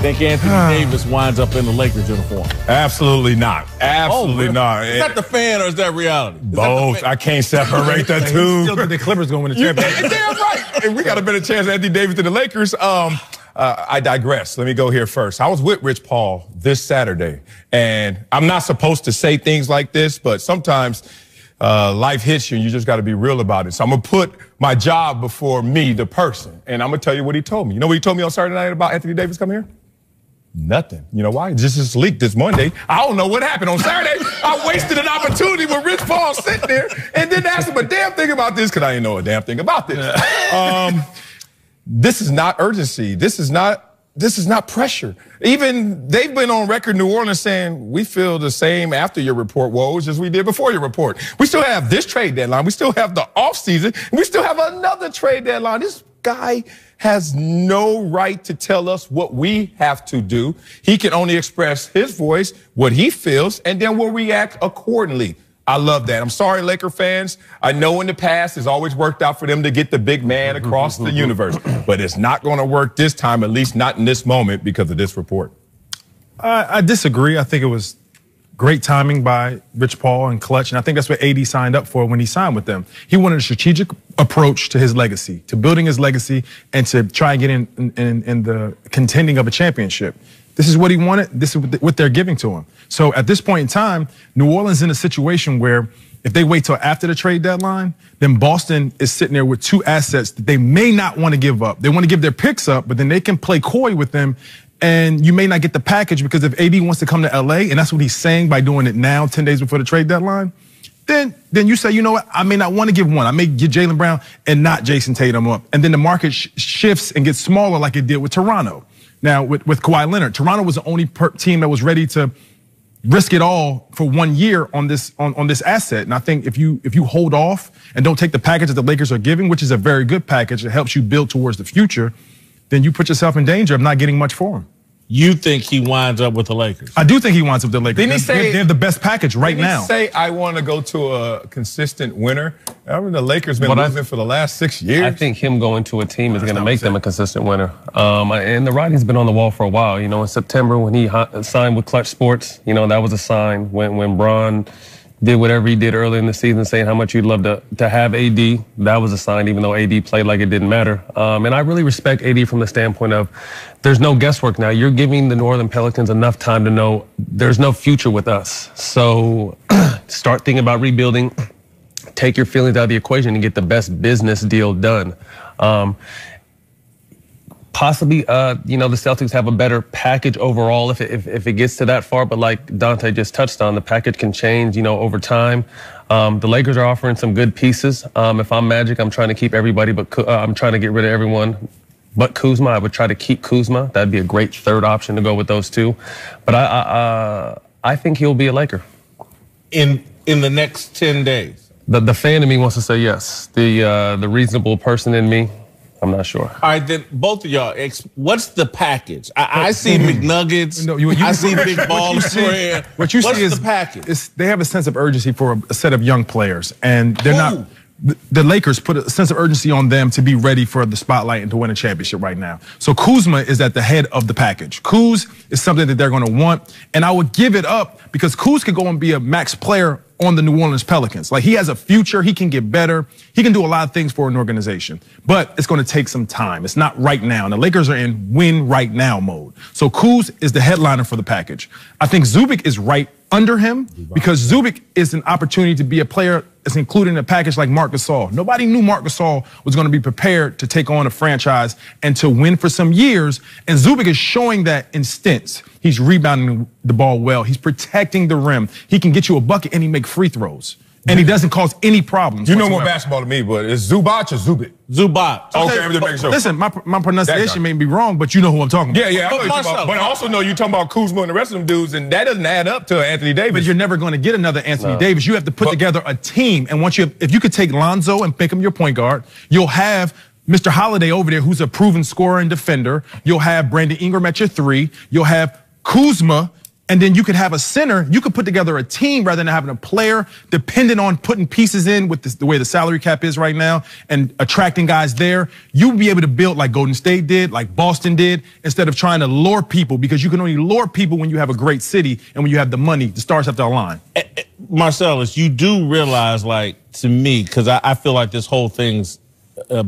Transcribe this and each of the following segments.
think Anthony Davis winds up in the Lakers uniform? Absolutely not. Absolutely not. Is that the fan or is that reality? Both. I can't separate the two. Still think the Clippers going to win the championship. Damn right. And we got a better chance of Anthony Davis than the Lakers. I digress. Let me go here first. I was with Rich Paul this Saturday, and I'm not supposed to say things like this, but sometimes life hits you and you just got to be real about it. So I'm going to put my job before me, the person, and I'm going to tell you what he told me. You know what he told me on Saturday night about Anthony Davis coming here? Nothing. You know why? Just leaked this Monday. I don't know what happened on Saturday. I wasted an opportunity with Rich Paul sitting there and didn't ask him a damn thing about this because I didn't know a damn thing about this. This is not urgency. This is not pressure. Even they've been on record, New Orleans, saying we feel the same after your report, Woj, as we did before your report. We still have this trade deadline. We still have the offseason. And we still have another trade deadline. This guy has no right to tell us what we have to do. He can only express his voice, what he feels, and then we'll react accordingly. I love that. I'm sorry, Laker fans. I know in the past it's always worked out for them to get the big man across the universe, but it's not going to work this time, at least not in this moment because of this report. I disagree. I think it was great timing by Rich Paul and Clutch, and I think that's what AD signed up for when he signed with them. He wanted a strategic approach to his legacy, to building his legacy, and to try and get in the contending of a championship. This is what he wanted. This is what they're giving to him. So at this point in time, New Orleans is in a situation where if they wait till after the trade deadline, then Boston is sitting there with two assets that they may not want to give up. They want to give their picks up, but then they can play coy with them, and you may not get the package because if AD wants to come to LA, and that's what he's saying by doing it now, 10 days before the trade deadline, then you say, you know what, I may not want to give one. I may get Jaylen Brown and not Jason Tatum up. And then the market shifts and gets smaller like it did with Toronto. Now, with Kawhi Leonard, Toronto was the only team that was ready to risk it all for 1 year on this asset. And I think if you hold off and don't take the package that the Lakers are giving, which is a very good package that helps you build towards the future, then you put yourself in danger of not getting much for him. You think he winds up with the Lakers? I do think he winds up with the Lakers. Didn't he say they have the best package right now? Didn't he say, I want to go to a consistent winner? I mean, the Lakers been losing for the last 6 years. I think him going to a team is going to make them a consistent winner. And the writing's been on the wall for a while. You know, in September when he signed with Clutch Sports, you know, that was a sign. When Bron did whatever he did early in the season, saying how much you'd love to have AD, that was a sign, even though AD played like it didn't matter. And I really respect AD from the standpoint of there's no guesswork now. You're giving the New Orleans Pelicans enough time to know there's no future with us. So start thinking about rebuilding, take your feelings out of the equation and get the best business deal done. Possibly, you know, the Celtics have a better package overall if it gets to that far. But like Dante just touched on, the package can change, you know, over time. The Lakers are offering some good pieces. If I'm Magic, I'm trying to keep everybody, but I'm trying to get rid of everyone but Kuzma. I would try to keep Kuzma. That'd be a great third option to go with those two. But I think he'll be a Laker in the next 10 days. The fan in me wants to say yes. The reasonable person in me, I'm not sure. All right, then both of y'all, what's the package? I see McNuggets. No, I see big ball spread. What you what's see is the package? They have a sense of urgency for a set of young players, and they're not. The Lakers put a sense of urgency on them to be ready for the spotlight and to win a championship right now. So Kuzma is at the head of the package. Kuz is something that they're going to want, and I would give it up because Kuz could go and be a max player on the New Orleans Pelicans. Like, he has a future. He can get better. He can do a lot of things for an organization, but it's going to take some time. It's not right now. And the Lakers are in win right now mode. So Kuz is the headliner for the package. I think Zubik is right under him because Zubik is an opportunity to be a player that's included in a package like Marc Gasol. Nobody knew Marc Gasol was going to be prepared to take on a franchise and to win for some years. And Zubik is showing that in stints. He's rebounding the ball well. He's protecting the rim. He can get you a bucket and he make free throws. And he doesn't cause any problems. You know more basketball than me, but it's Zubac or Zubik? Zubac. Okay, I'm just making sure. Listen, my pronunciation may be wrong, but you know who I'm talking about. Yeah, I know you're talking about. But I also know you're talking about Kuzma and the rest of them dudes, and that doesn't add up to Anthony Davis. But you're never going to get another Anthony Davis. You have to put together a team. And if you could take Lonzo and make him your point guard, you'll have Mr. Holiday over there, who's a proven scorer and defender. You'll have Brandon Ingram at your 3. You'll have Kuzma And then you could have a center. You could put together a team rather than having a player dependent on putting pieces in with the way the salary cap is right now and attracting guys there. You'll be able to build like Golden State did, like Boston did, instead of trying to lure people, because you can only lure people when you have a great city and when you have the money. The stars have to align. Marcellus, you do realize, like, to me, because I feel like this whole thing's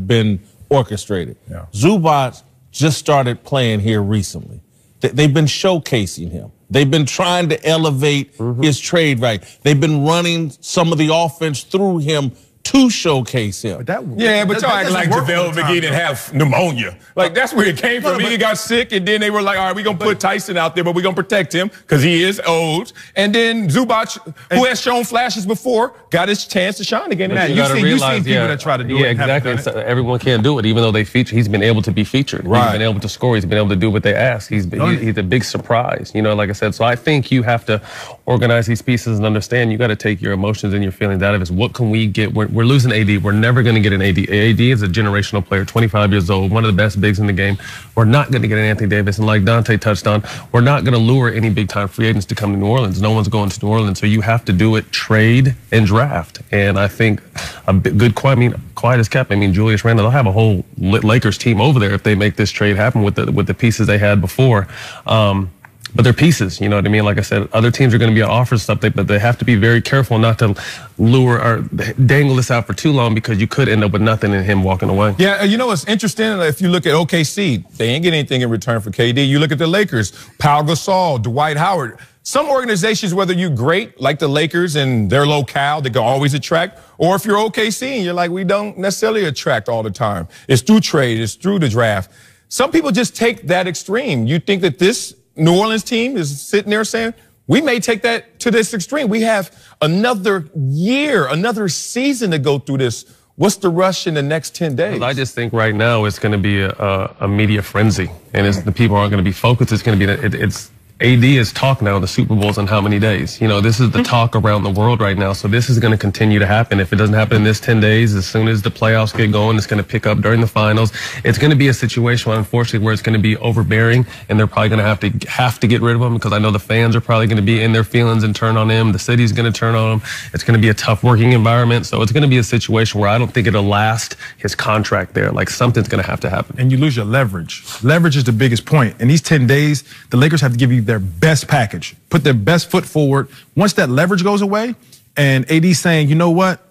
been orchestrated. Yeah. Zubac just started playing here recently. They've been showcasing him. They've been trying to elevate his trade right. They've been running some of the offense through him to showcase him. But y'all act like JaVale McGee didn't have pneumonia. Like, that's where it came from. He got sick, and then they were like, all right, we're going to put Tyson out there, but we're going to protect him because he is old. And then Zubac, who has shown flashes before, got his chance to shine again. You've seen people that try to do it. Yeah, exactly. Everyone can't do it, even though they feature. He's been able to be featured. Right. He's been able to score. He's been able to do what they ask. He's a big surprise, you know, like I said. So I think you have to organize these pieces and understand you got to take your emotions and your feelings out of it. What can we get? We're losing AD. We're never going to get an AD. AD is a generational player, 25 years old, one of the best bigs in the game. We're not going to get an Anthony Davis. And like Dante touched on, we're not going to lure any big-time free agents to come to New Orleans. No one's going to New Orleans. So you have to do it, trade, and draft. And I think a good, quiet as kept. I mean, Julius Randle, they'll have a whole Lakers team over there if they make this trade happen with the pieces they had before. But they're pieces, you know what I mean? Like I said, other teams are going to be offering stuff, but they have to be very careful not to lure or dangle this out for too long, because you could end up with nothing and him walking away. Yeah, you know what's interesting? If you look at OKC, they ain't get anything in return for KD. You look at the Lakers, Pau Gasol, Dwight Howard. Some organizations, whether you're great, like the Lakers and their locale, they can always attract, or if you're OKC and you're like, we don't necessarily attract all the time. It's through trade, it's through the draft. Some people just take that extreme. You think that this New Orleans team is sitting there saying, we may take that to this extreme. We have another year, another season to go through this. What's the rush in the next 10 days? I just think right now it's going to be a media frenzy, and the people aren't going to be focused. It's going to be AD is talk now, the Super Bowl's in how many days? You know, this is the talk around the world right now. So this is going to continue to happen. If it doesn't happen in this 10 days, as soon as the playoffs get going, it's going to pick up during the finals. It's going to be a situation, unfortunately, where it's going to be overbearing, and they're probably going to have to get rid of him, because I know the fans are probably going to be in their feelings and turn on him. The city's going to turn on him. It's going to be a tough working environment. So it's going to be a situation where I don't think it'll last his contract there. Like, something's going to have to happen. And you lose your leverage. Leverage is the biggest point. In these 10 days, the Lakers have to give you their best package, put their best foot forward. Once that leverage goes away, and AD's saying, you know what,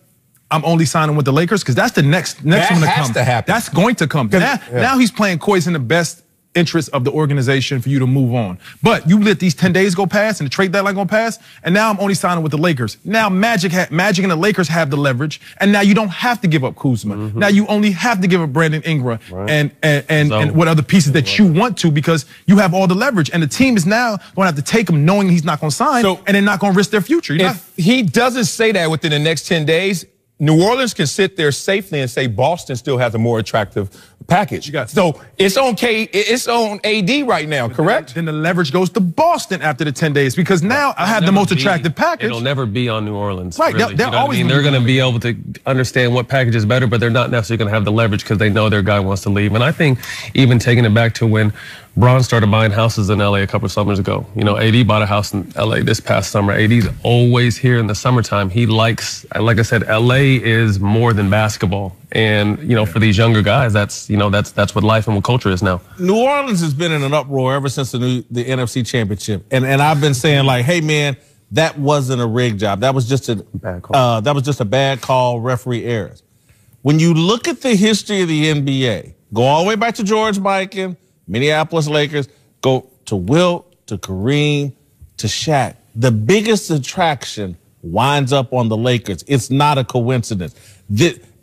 I'm only signing with the Lakers, because that's the next one to come. That has to happen. That's going to come. Now he's playing coy in the best interest of the organization for you to move on. But you let these 10 days go past and the trade deadline go past, and now I'm only signing with the Lakers. Now Magic and the Lakers have the leverage, and now you don't have to give up Kuzma. Now you only have to give up Brandon Ingram and what other pieces that you want to, because you have all the leverage, and the team is now going to have to take him knowing he's not going to sign, and they're not going to risk their future. If he doesn't say that within the next 10 days, New Orleans can sit there safely and say Boston still has a more attractive package. So it's on AD right now, correct? Then the leverage goes to Boston after the 10 days, because now I have the most attractive package. It'll never be on New Orleans. Right. Really. They're always they're going to be able to understand what package is better, but they're not necessarily going to have the leverage because they know their guy wants to leave. And I think even taking it back to when Bron started buying houses in LA a couple of summers ago. You know, AD bought a house in LA this past summer. AD's always here in the summertime. He likes, like I said, LA is more than basketball. And, you know, for these younger guys, that's what life and what culture is now. New Orleans has been in an uproar ever since the NFC Championship. And I've been saying, like, hey, man, that wasn't a rigged job. That was just a bad call. That was just a bad call, referee errors. When you look at the history of the NBA, go all the way back to George Mikan, Minneapolis Lakers, go to Wilt, to Kareem, to Shaq. The biggest attraction winds up on the Lakers. It's not a coincidence.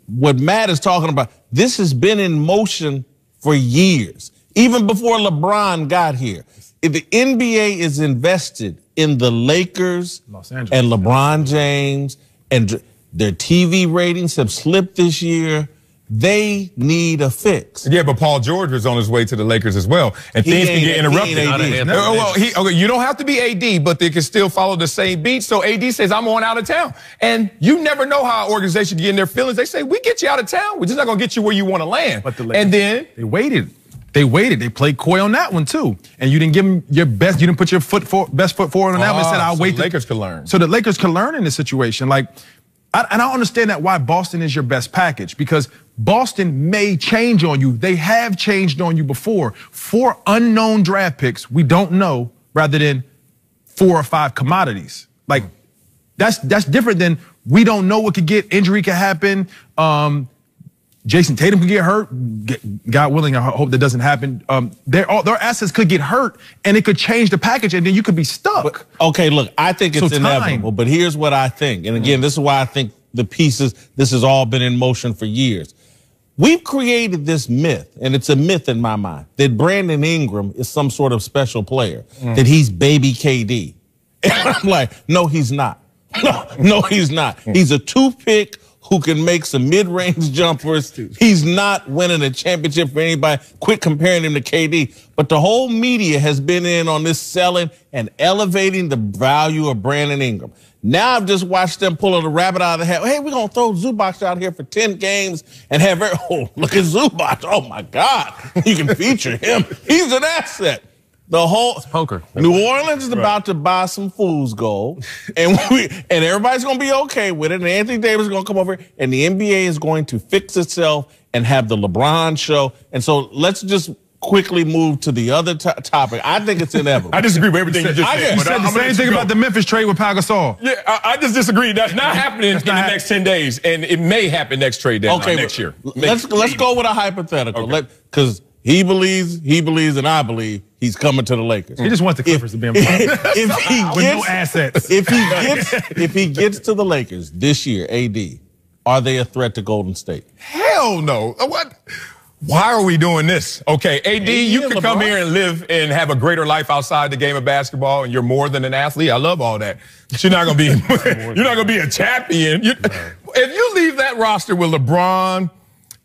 What Matt is talking about, this has been in motion for years, even before LeBron got here. If the NBA is invested in the Lakers and LeBron James, and their TV ratings have slipped this year, they need a fix. Yeah, but Paul George was on his way to the Lakers as well, and things can get interrupted. You don't have to be AD, but they can still follow the same beat. So AD says, I'm on out of town. And you never know how an organization get in their feelings. They say, we get you out of town. We're just not going to get you where you want to land. But the Lakers, and then they waited. They waited. They played coy on that one too, and you didn't give them your best. You didn't put your best foot forward on that one. And said, "I'll wait." So the Lakers could learn. So the Lakers could learn in this situation. Like, and I don't understand that why Boston is your best package, because Boston may change on you. They have changed on you before. 4 unknown draft picks we don't know, rather than 4 or 5 commodities. Like, that's different than we don't know what could get. Injury could happen. Jason Tatum could get hurt. God willing, I hope that doesn't happen. Their assets could get hurt, and it could change the package, and then you could be stuck. Okay, look, I think it's inevitable, but here's what I think. And again, this is why I think the pieces, this has all been in motion for years. We've created this myth, and it's a myth in my mind, that Brandon Ingram is some sort of special player, that he's baby KD. And I'm like, no, he's not. No, he's not. He's a toothpick who can make some mid-range jumpers. He's not winning a championship for anybody. Quit comparing him to KD. But the whole media has been in on this selling and elevating the value of Brandon Ingram. Now I've just watched them pull the rabbit out of the hat. Hey, we're going to throw Zubac out here for 10 games and have oh, look at Zubac. Oh, my God. You can feature him. He's an asset. The whole poker. New Orleans is about to buy some fool's gold, and everybody's going to be okay with it. And Anthony Davis is going to come over, and the NBA is going to fix itself and have the LeBron show. And so let's just quickly move to the other topic. I think it's inevitable. I disagree with everything you just said. You said the same thing about the Memphis trade with Pau Gasol. Yeah, I just disagree. That's not happening in the next 10 days, and it may happen next trade deadline next year. Let's go with a hypothetical, because he believes, and I believe he's coming to the Lakers. He just wants the Clippers to be involved. With no assets. If he gets to the Lakers this year, AD, are they a threat to Golden State? Hell no. What? Why are we doing this? Okay, AD, you can come here and live and have a greater life outside the game of basketball, and you're more than an athlete. I love all that. But you're not gonna be a champion. If you leave that roster with LeBron,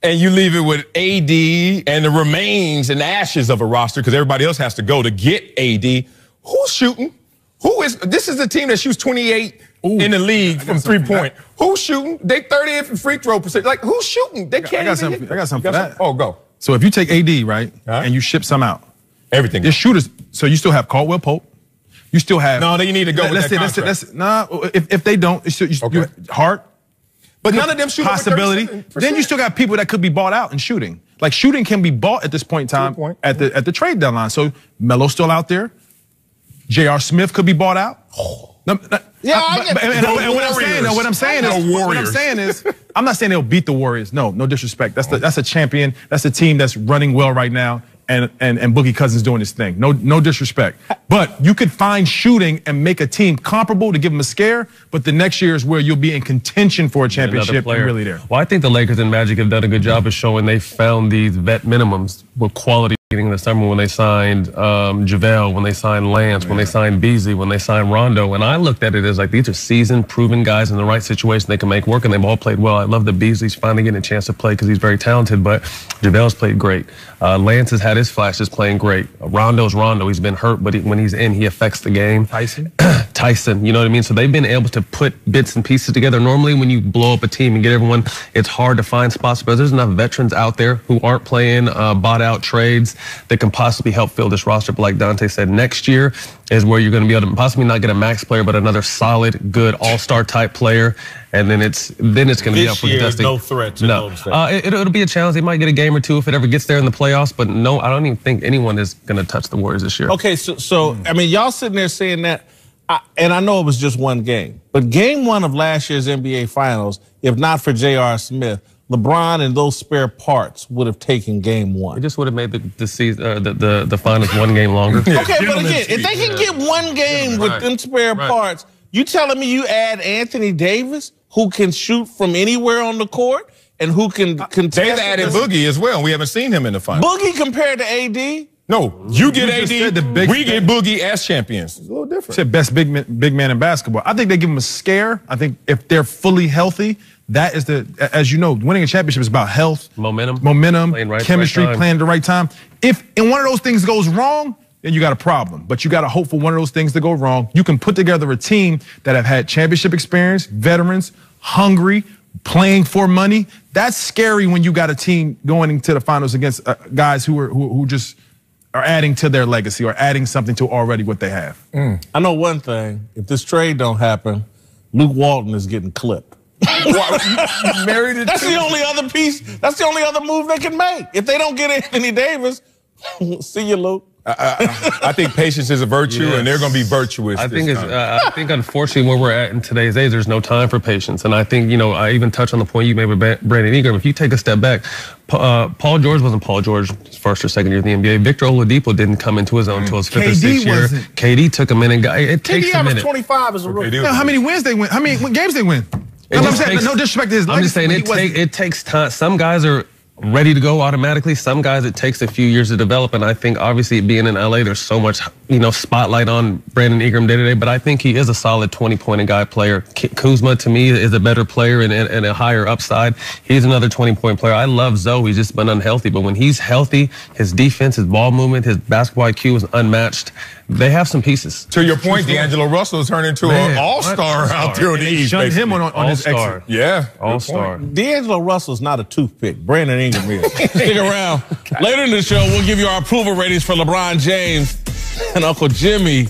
and you leave it with AD and the remains and ashes of a roster, because everybody else has to go to get AD, who's shooting? This is a team that shoots 28 in the league from 3-point. Who's shooting? They 30th from free throw percent. Like, who's shooting? They can't. I got something for that. Oh, go. So if you take AD, right, and you ship some out, everything. There's shooters. So you still have Caldwell Pope. You still have. No, you need to go with that contract. If they don't, you Hart. But none of them shoot possibility. Then you still got people that could be bought out in shooting. Like, shooting can be bought at this point in time at the trade deadline. So Melo's still out there. J.R. Smith could be bought out. What I'm saying is, I'm not saying they'll beat the Warriors. No disrespect. That's a champion. That's a team that's running well right now. And Boogie Cousins doing his thing. No disrespect. But you could find shooting and make a team comparable to give them a scare, but the next year is where you'll be in contention for a championship and really there. Well, I think the Lakers and Magic have done a good job of showing they found these vet minimums with quality beginning of the summer when they signed JaVale, when they signed Lance, when they signed Beasley, when they signed Rondo. And I looked at it as like, these are seasoned, proven guys in the right situation they can make work, and they've all played well. I love that Beasley's finally getting a chance to play because he's very talented, but JaVale's played great. Lance has had his flashes playing great. Rondo's Rondo. He's been hurt, but when he's in, he affects the game. Tyson, you know what I mean? So they've been able to put bits and pieces together. Normally when you blow up a team and get everyone, it's hard to find spots, but there's enough veterans out there who aren't playing bought out trades that can possibly help fill this roster. But like Dante said, next year is where you're going to be able to possibly not get a max player, but another solid, good all-star type player. And then it's going to be up for contesting. No threat to Golden State. It'll be a challenge. They might get a game or two if it ever gets there in the playoffs. But no, I don't even think anyone is going to touch the Warriors this year. Okay, so I mean, y'all sitting there saying that, and I know it was just one game, but game one of last year's NBA Finals, if not for J.R. Smith, LeBron and those spare parts would have taken game one. It just would have made the season, the finals 1 game longer. Okay, but again, if they can get 1 game with them spare parts, you telling me you add Anthony Davis, who can shoot from anywhere on the court and who can contest? They've added Boogie as well. We haven't seen him in the finals. Boogie compared to AD? No, you get AD, we get Boogie as champions. It's a little different. Said best big man in basketball. I think they give him a scare. I think if they're fully healthy, that is as you know, winning a championship is about health, momentum, chemistry, playing at the right time. If one of those things goes wrong, then you got a problem. But you got to hope for one of those things to go wrong. You can put together a team that have had championship experience, veterans, hungry, playing for money. That's scary when you got a team going into the finals against guys who just are adding to their legacy or adding something to already what they have. I know one thing. If this trade don't happen, Luke Walton is getting clipped. You married it. That's the only other piece. That's the only other move they can make. If they don't get Anthony Davis, see you, Luke. I think patience is a virtue, and they're going to be virtuous. I think unfortunately, where we're at in today's age, there's no time for patience. And I think, I even touched on the point you made with Brandon Ingram. If you take a step back, Paul George wasn't Paul George his first or second year in the NBA. Victor Oladipo didn't come into his own until his fifth or sixth year. KD took a minute. It takes a minute. 25 as a rookie. How many wins they win? How many games they win? No disrespect to his legacy. I'm just saying it takes time. Some guys are ready to go automatically. Some guys, it takes a few years to develop. And I think obviously being in LA, there's so much, spotlight on Brandon Ingram day to day, but I think he is a solid 20-point a guy player. Kuzma to me is a better player and a higher upside. He's another 20-point player. I love Zoe. He's just been unhealthy, but when he's healthy, his defense, his ball movement, his basketball IQ is unmatched. They have some pieces. To your point, D'Angelo Russell turned into an all-star out there on the East. Shunned him on his exit. Yeah, all-star. D'Angelo Russell's not a toothpick. Brandon Ingram is. Stick around. Later in the show, we'll give you our approval ratings for LeBron James and Uncle Jimmy.